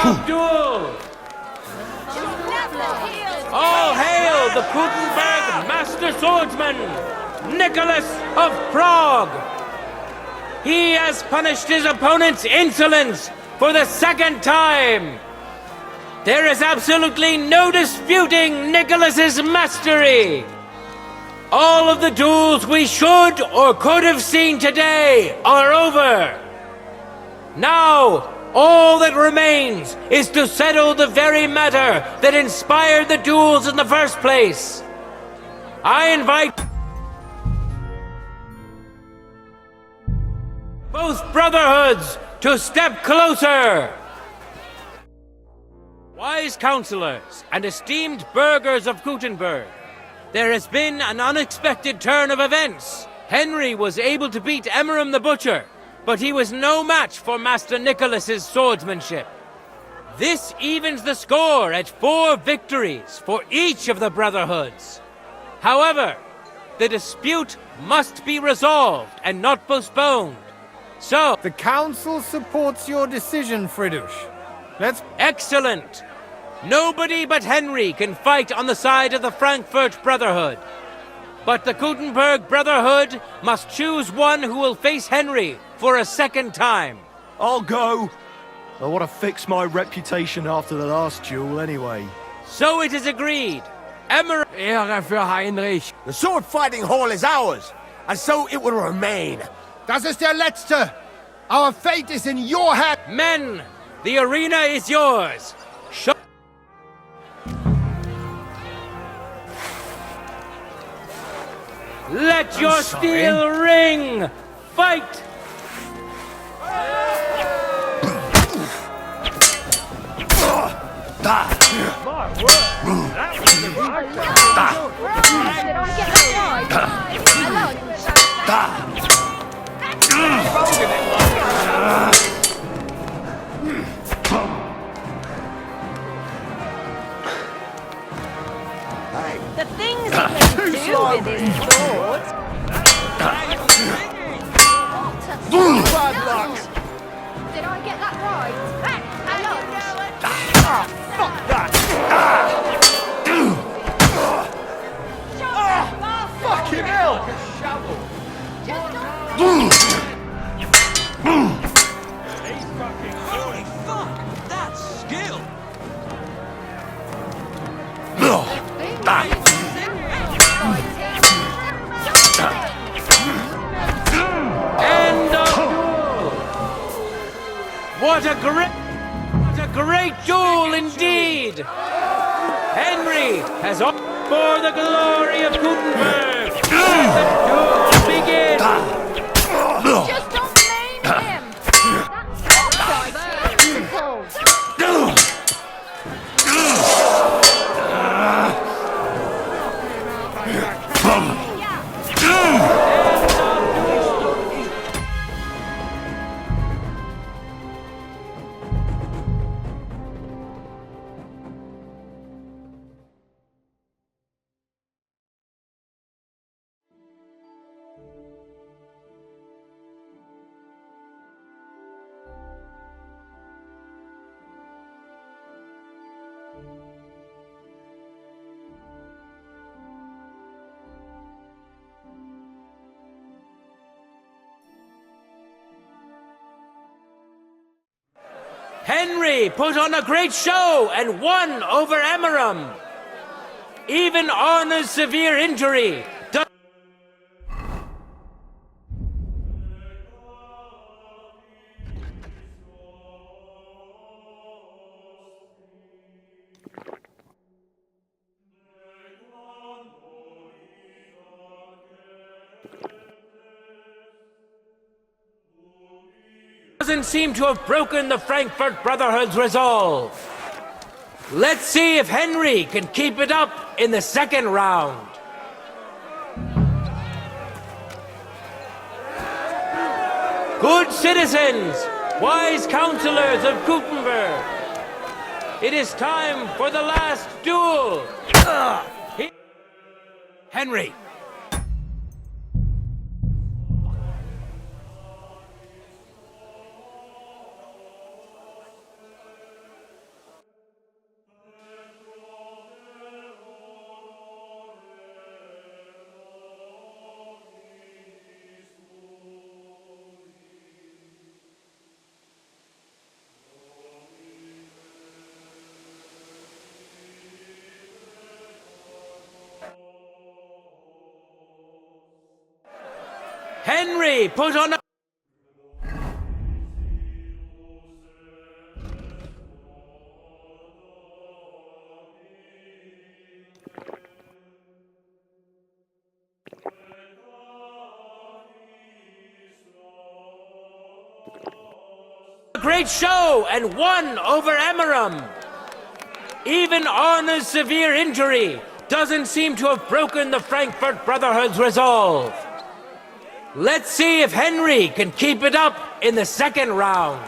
of Duel! All hail the Gutenberg Master Swordsman, Nicholas of Prague! He has punished his opponent's insolence for the second time! There is absolutely no disputing Nicholas's mastery! All of the duels we should or could have seen today are over! Now, all that remains is to settle the very matter that inspired the duels in the first place. I invite both brotherhoods to step closer. Wise counselors and esteemed burghers of Gutenberg, there has been an unexpected turn of events. Henry was able to beat Emmeram the Butcher, but he was no match for Master Nicholas's swordsmanship. This evens the score at 4 victories for each of the brotherhoods. However, the dispute must be resolved and not postponed. So, the council supports your decision, Fridush. Let's... Excellent! Nobody but Henry can fight on the side of the Frankfurt Brotherhood. But the Gutenberg Brotherhood must choose one who will face Henry for a second time. I'll go. I want to fix my reputation after the last duel anyway. So it is agreed. Emmer... Ehre für Heinrich. The sword fighting hall is ours, and so it will remain. Das ist der letzte. Our fate is in your hands. Men, the arena is yours. Let your steel ring! Fight! My word! That was the right Did I get that right? The things that they do with his sword. Bad luck! Did I get that right? Hello. Fuck that! Fucking hell! Holy fuck! That's skill! End of duel! What a great duel indeed! Henry has all for the glory of Gutenberg! Let the duel begin! Just don't blame him. That's diversical. Henry put on a great show and won over Emmeram. Even Arna's severe injury doesn't seem to have broken the Frankfurt Brotherhood's resolve. Let's see if Henry can keep it up in the second round. Good citizens, wise counselors of Gutenberg, it is time for the last duel. Henry. Henry put on a great show and won over Emeram. Even Arna's severe injury doesn't seem to have broken the Frankfurt Brotherhood's resolve. Let's see if Henry can keep it up in the second round.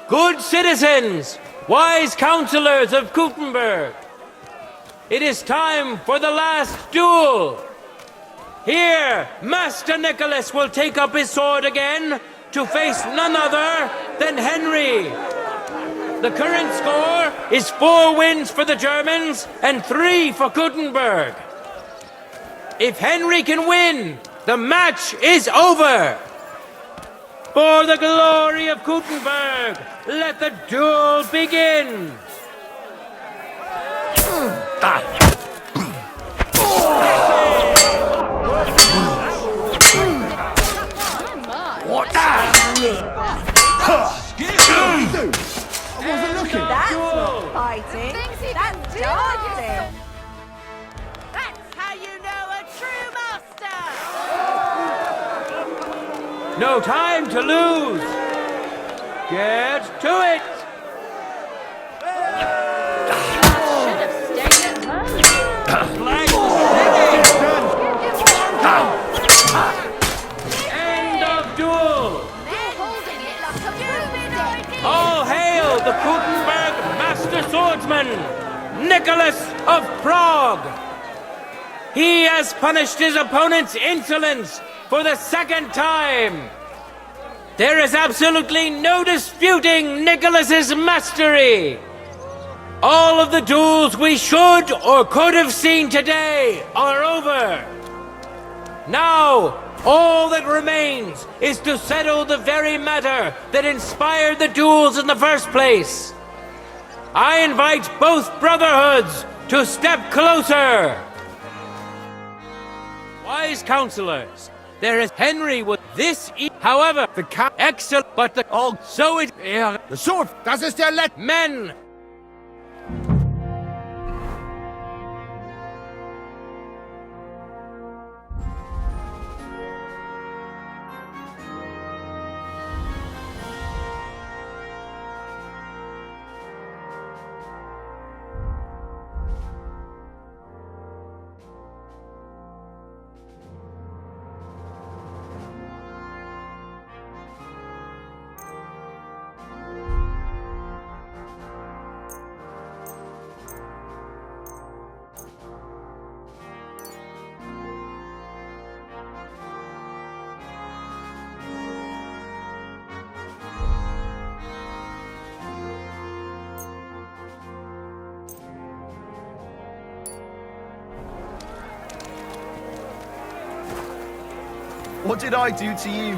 Good citizens, wise counselors of Gutenberg, it is time for the last duel. Here, Master Nicholas will take up his sword again to face none other than Henry. The current score is 4 wins for the Germans and 3 for Gutenberg. If Henry can win, the match is over. For the glory of Gutenberg, let the duel begin. What? That's not fighting. That's dancing. That's how you know a true master! No time to lose. Get to it. Should have stayed at home. Flag End of duel. They're holding it like a broomstick. All hail the Gutenberg Master Swordsman, Nicholas of Prague. He has punished his opponent's insolence for the second time. There is absolutely no disputing Nicholas's mastery. All of the duels we should or could have seen today are over. Now, all that remains is to settle the very matter that inspired the duels in the first place. I invite both brotherhoods to step closer. Wise counselors, there is Henry with this. However, the excellent, but the so it The sword doesn't still let men. What did I do to you?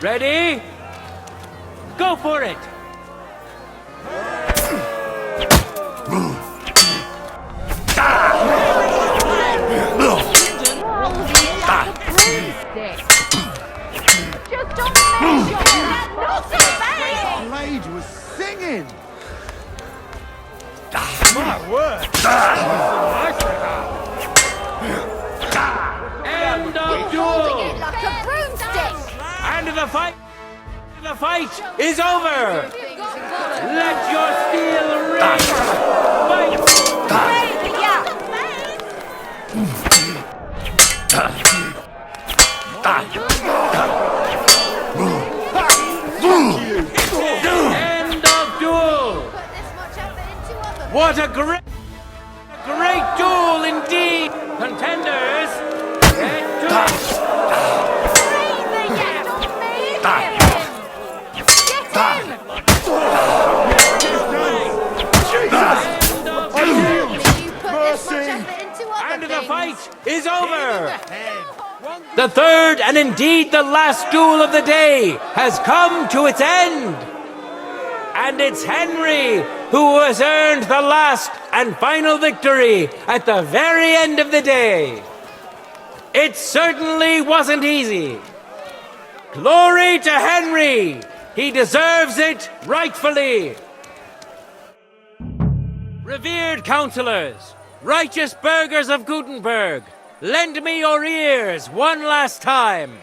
Ready? Go for it! Just don't measure. Not so bad. blade was singing. My word! End of Holding duel! it like a broomstick. And the fight is over! Let your steel ring! Fight! Crazy, yeah. End of duel! Put this much effort into other What a great duel indeed! Contenders, get to it! Crazy, yeah. Don't measure him. Get him. Warrior! The third and indeed the last duel of the day has come to its end. And it's Henry who has earned the last and final victory at the very end of the day. It certainly wasn't easy. Glory to Henry! He deserves it rightfully. Revered councillors, righteous burghers of Gutenberg, lend me your ears one last time.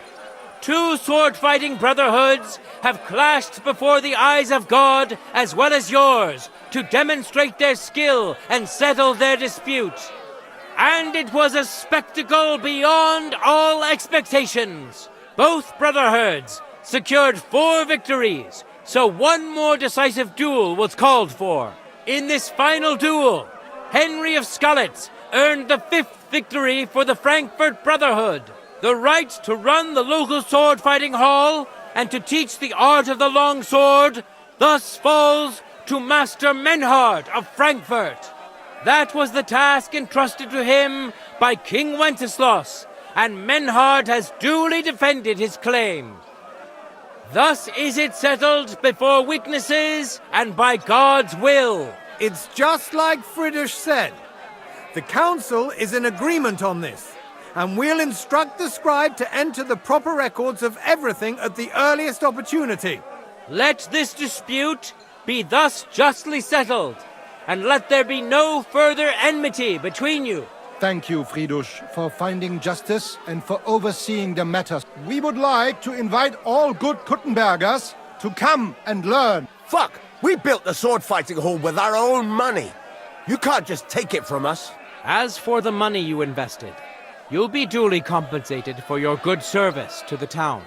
Two sword-fighting brotherhoods have clashed before the eyes of God as well as yours to demonstrate their skill and settle their dispute. And it was a spectacle beyond all expectations. Both brotherhoods secured 4 victories, so one more decisive duel was called for. In this final duel, Henry of Skalitz earned the 5th victory for the Frankfurt Brotherhood. The right to run the local sword-fighting hall and to teach the art of the long sword thus falls to Master Menhard of Frankfurt. That was the task entrusted to him by King Wenceslas, and Menhard has duly defended his claim. Thus is it settled before witnesses and by God's will. It's just like Friedrich said. The council is in agreement on this, and we'll instruct the scribe to enter the proper records of everything at the earliest opportunity. Let this dispute be thus justly settled, and let there be no further enmity between you. Thank you, Friedrich, for finding justice and for overseeing the matters. We would like to invite all good Kuttenbergers to come and learn. Fuck! We built the sword fighting hall with our own money. You can't just take it from us. As for the money you invested, you'll be duly compensated for your good service to the town.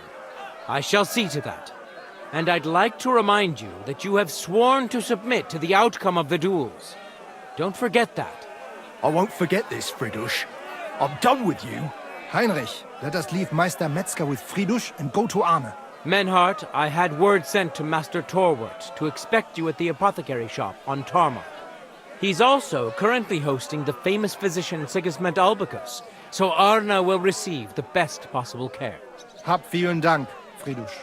I shall see to that. And I'd like to remind you that you have sworn to submit to the outcome of the duels. Don't forget that. I won't forget this, Friedrich. I'm done with you. Heinrich, let us leave Meister Metzger with Friedrich and go to Arne. Menhart, I had word sent to Master Torwart to expect you at the apothecary shop on Tarmac. He's also currently hosting the famous physician Sigismund Albicus, so Arne will receive the best possible care. Hab vielen Dank, Friedrich.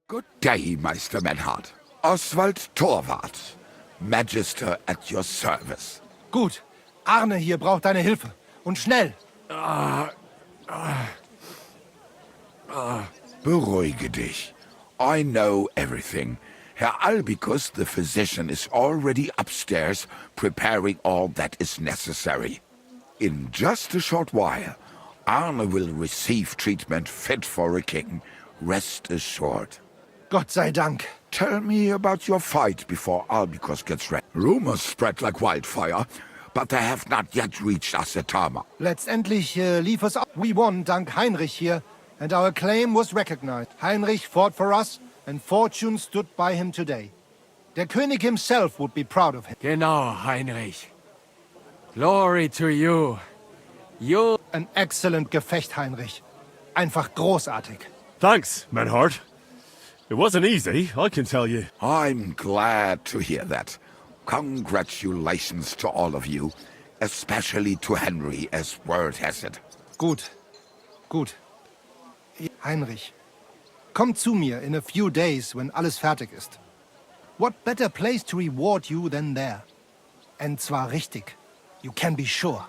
Good day, Meister Menhard. Oswald Torwart, Magister at your service. Gut. Arne hier braucht deine Hilfe. Und schnell. Beruhige dich. I know everything. Herr Albicus, the physician, is already upstairs preparing all that is necessary. In just a short while, Arne will receive treatment fit for a king. Rest assured. Gott sei Dank. Tell me about your fight before Albicus gets ready. Rumors spread like wildfire, but they have not yet reached us at Tarmac. Letztendlich lief es. We won dank Heinrich here, and our claim was recognized. Heinrich fought for us, and fortune stood by him today. Der König himself would be proud of him. Genau, Heinrich. Glory to you. You... An excellent Gefecht, Heinrich. Einfach großartig. Thanks, Menhard. It wasn't easy, I can tell you. I'm glad to hear that. Congratulations to all of you, especially to Henry, as word has it. Gut. Gut. Heinrich, komm zu mir in a few days when alles fertig ist. What better place to reward you than there? And zwar richtig. You can be sure.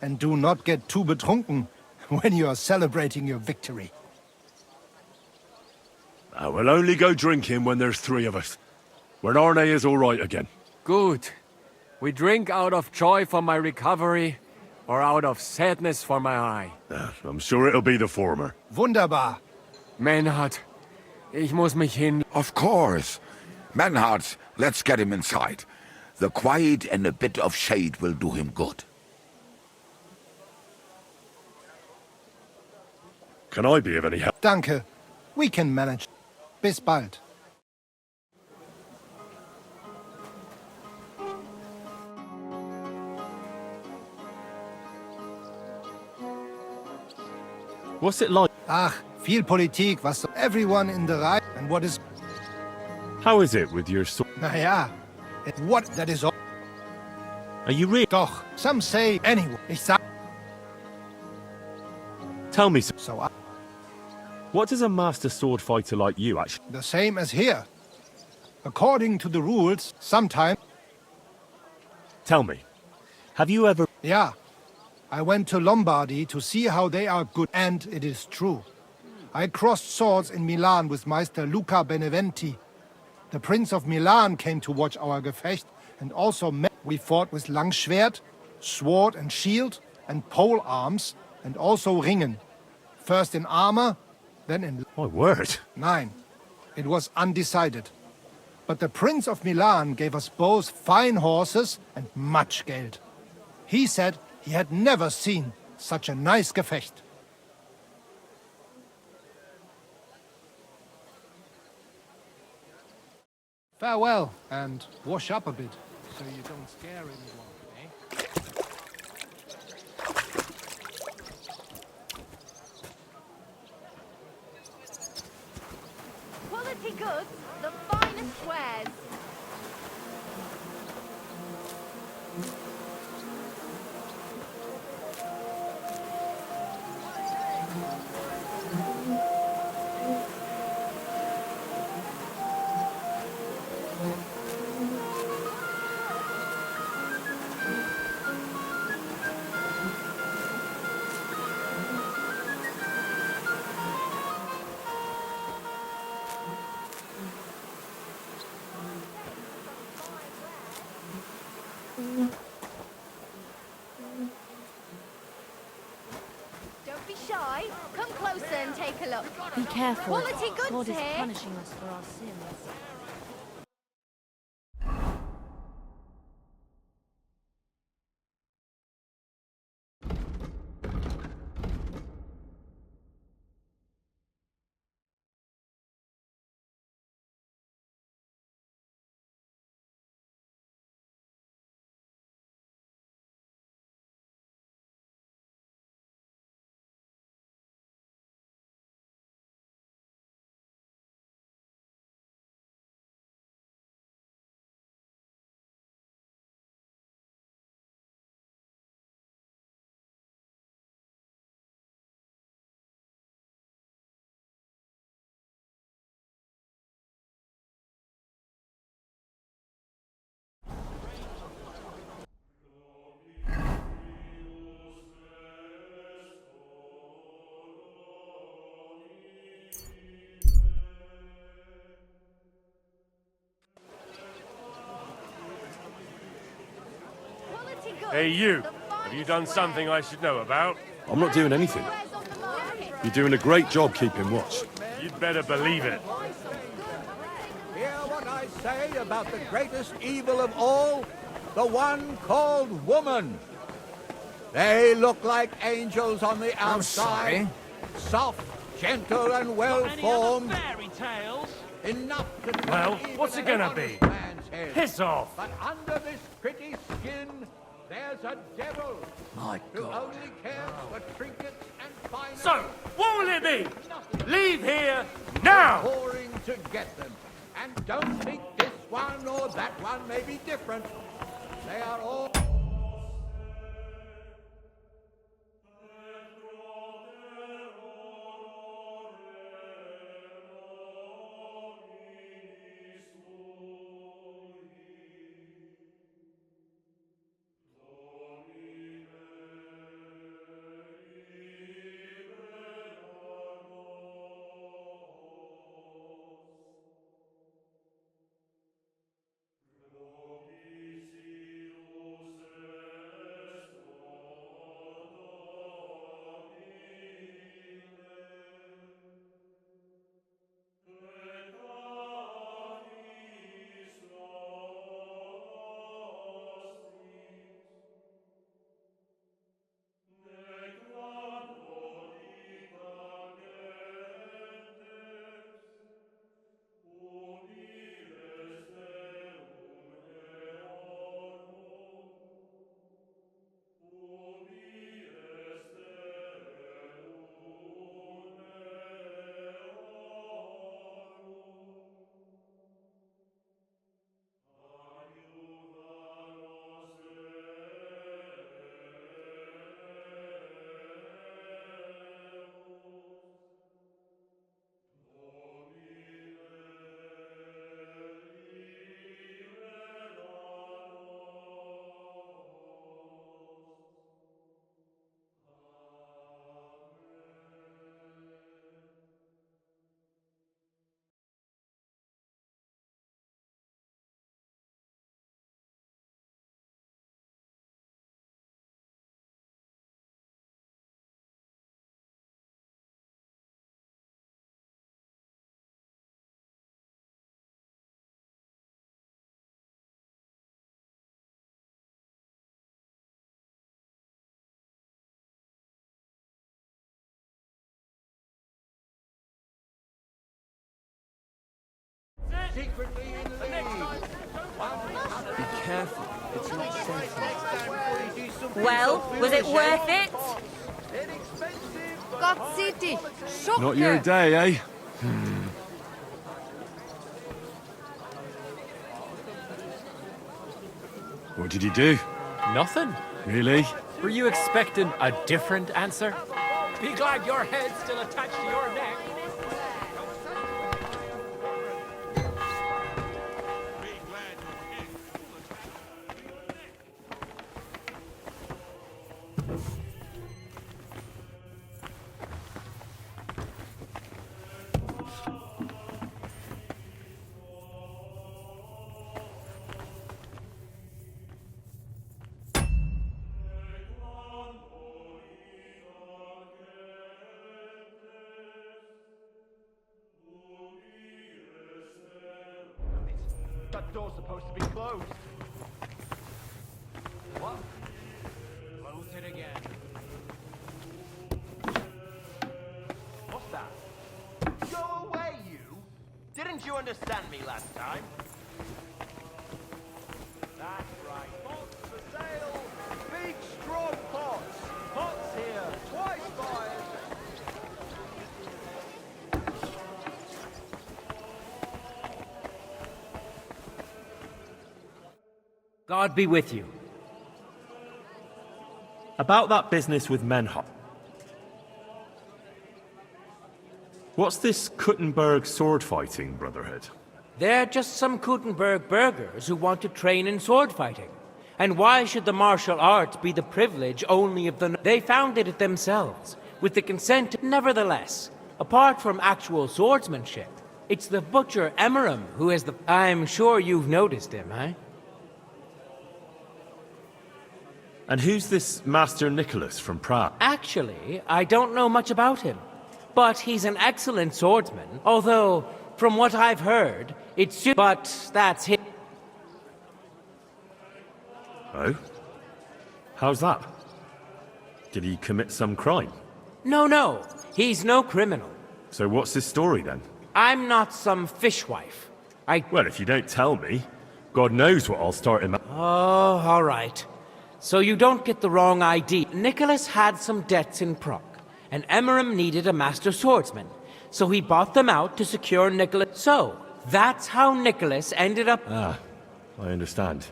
And do not get too betrunken when you are celebrating your victory. I will only go drinking when there's 3 of us. When Arne is all right again. Good. We drink out of joy for my recovery, or out of sadness for my eye. I'm sure it'll be the former. Wunderbar. Menhard, ich muss mich hin... Of course. Menhard, let's get him inside. The quiet and a bit of shade will do him good. Can I be of any help? Danke. We can manage. Bis bald. What's it like? Ach, viel Politik, was so everyone in the right and what is... How is it with your sword? Naja, what that is all... Are you real? Doch, some say anyway. Ich sag Tell me, so. what does a master sword fighter like you actually... The same as here. According to the rules, sometimes... Tell me, have you ever... Yeah. I went to Lombardy to see how they are good, and it is true. I crossed swords in Milan with Meister Luca Beneventi. The Prince of Milan came to watch our Gefecht, and also we fought with Langschwert, sword and shield, and pole arms, and also Ringen. First in armor, then in... My word. Nein, it was undecided. But the Prince of Milan gave us both fine horses and much Geld. He said he had never seen such a nice Gefecht. Farewell, and wash up a bit, so you don't scare anyone, eh? Quality goods, the finest wares. Don't be shy. Come closer and take a look. Be careful. Quality goods God is here. punishing us for our sins. Quality goods. Hey, you. the Have you finest done wares. something I should know about? I'm not doing anything. Wares on the market. You're doing a great job keeping watch. You'd better believe it. Hear what I say about the greatest evil of all? The one called woman. They look like angels on the outside. Soft, gentle, and well-formed. Fairy tales? Enough to turn Well, even what's it an gonna honest be? man's head. Piss off! But under this pretty skin, there's a devil My who God. only cares for trinkets and finery. So, what will it be? Leave here now! Pouring to get them. And don't think this one or that one may be different. They are all... secretly in league. Be careful. It's not safe. Well, was it worth it? Gott sieht dich. Schurke. Not your day, eh? What did he do? Nothing. Really? Were you expecting a different answer? Be glad your head's still attached to your neck. That door's supposed to be closed. What? Close it again. What's that? Go away, you! Didn't you understand me last time? That's right. Pots for sale! Big straw pots! Pots here! Twice buyers! God be with you. About that business with Menhart. What's this Kuttenberg sword fighting, Brotherhood? They're just some Kuttenberg burghers who want to train in sword fighting. And why should the martial arts be the privilege only of the... They founded it themselves, with the consent... Nevertheless, apart from actual swordsmanship, it's the butcher Emmeram who is the... I'm sure you've noticed him, eh? And who's this Master Nicholas from Prague? Actually, I don't know much about him. But he's an excellent swordsman, although, from what I've heard, it's... But that's him. Oh? How's that? Did he commit some crime? No, he's no criminal. So what's his story then? I'm not some fishwife. Well, if you don't tell me, God knows what I'll start him... Oh, all right. So you don't get the wrong idea. Nicholas had some debts in Prague, and Emmeram needed a master swordsman. So he bought them out to secure Nicholas. So, that's how Nicholas ended up... Ah, I understand.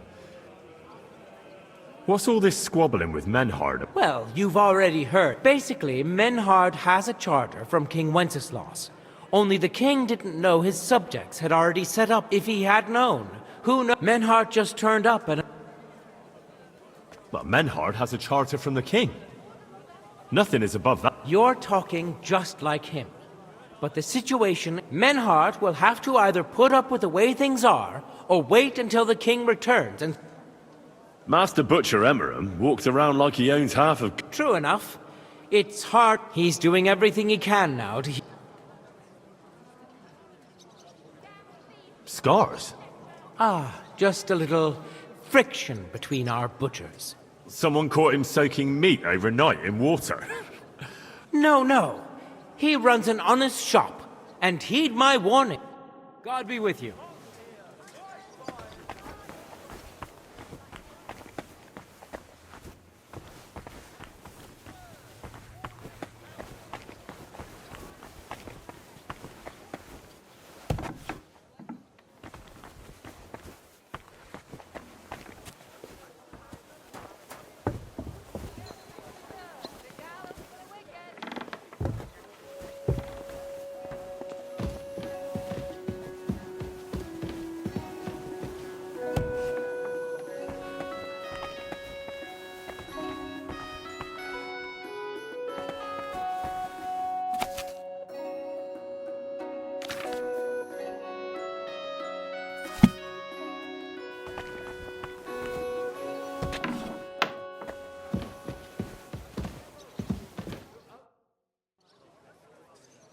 What's all this squabbling with Menhard? Well, you've already heard. Basically, Menhard has a charter from King Wenceslaus. Only the king didn't know his subjects had already set up. If he had known, who knows? Menhard just turned up and... Well, Menhard has a charter from the king. Nothing is above that. You're talking just like him. But the situation, Menhard will have to either put up with the way things are, or wait until the king returns and... Master Butcher Emmeram walks around like he owns half of... True enough. It's hard. He's doing everything he can now to... Scars? Ah, just a little friction between our butchers. Someone caught him soaking meat overnight in water. No. He runs an honest shop, and heed my warning. God be with you.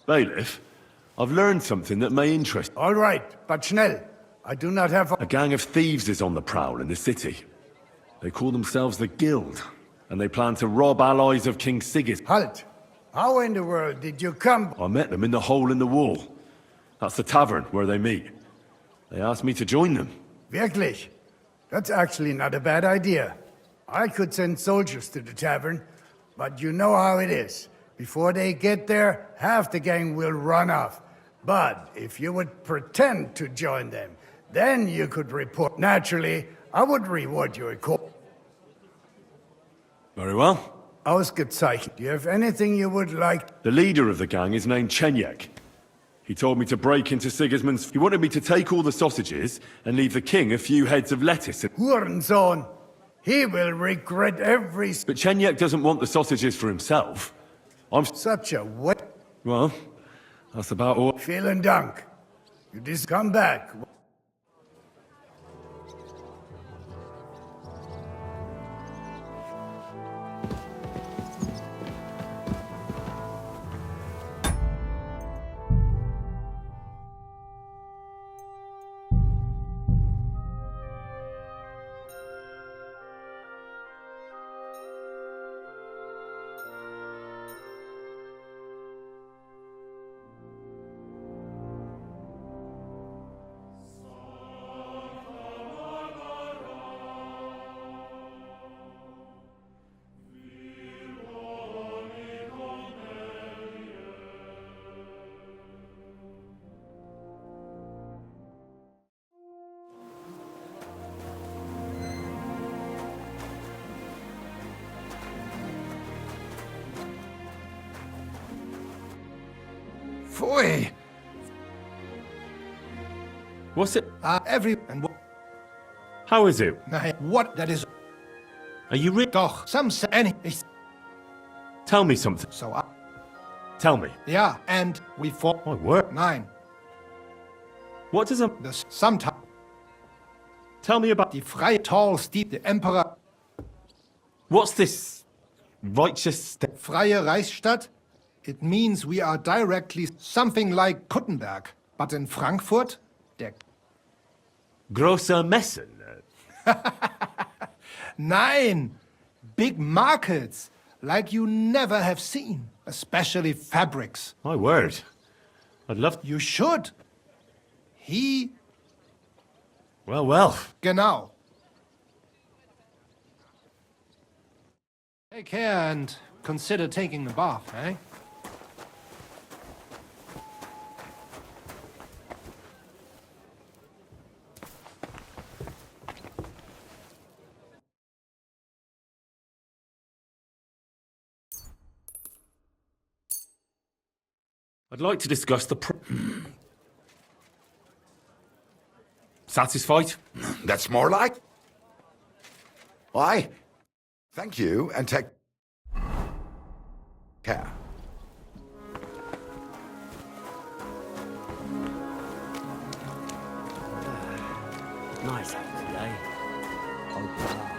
Bailiff, I've learned something that may interest... All right, but schnell. I do not have... A gang of thieves is on the prowl in the city. They call themselves the Guild, and they plan to rob allies of King Sigis. Halt! How in the world did you come? I met them in the hole in the wall. That's the tavern where they meet. They asked me to join them. Wirklich? That's actually not a bad idea. I could send soldiers to the tavern, but you know how it is. Before they get there, half the gang will run off. But if you would pretend to join them, then you could report. Naturally, I would reward you a call. Very well. Ausgezeichnet. Do you have anything you would like? The leader of the gang is named Chenyek. He told me to break into Sigismund's... He wanted me to take all the sausages and leave the king a few heads of lettuce. Hurensohn! He will regret every... But Chenyek doesn't want the sausages for himself. I'm... Such a what? Well, that's about all. Vielen Dank. You just come back. Pfui! What's it? And what? How is it? Nein, what? That is... Are you re... Doch, some say... Tell me something. So, Tell me. yeah, and we fought... My word. Nein, What does a... this sometime... Tell me about... Die freie tall steep, the emperor... What's this... righteous... Freie Reichsstadt? It means we are directly something like Kuttenberg. But in Frankfurt, der... Großer Messen? Nein! Big markets, like you never have seen. Especially fabrics. My word. I'd love... You should. He... Well, well. Genau. Take care and consider taking the bath, eh? I'd like to discuss the... Satisfied? That's more like... Why? Thank you, and take... care. Nice out today.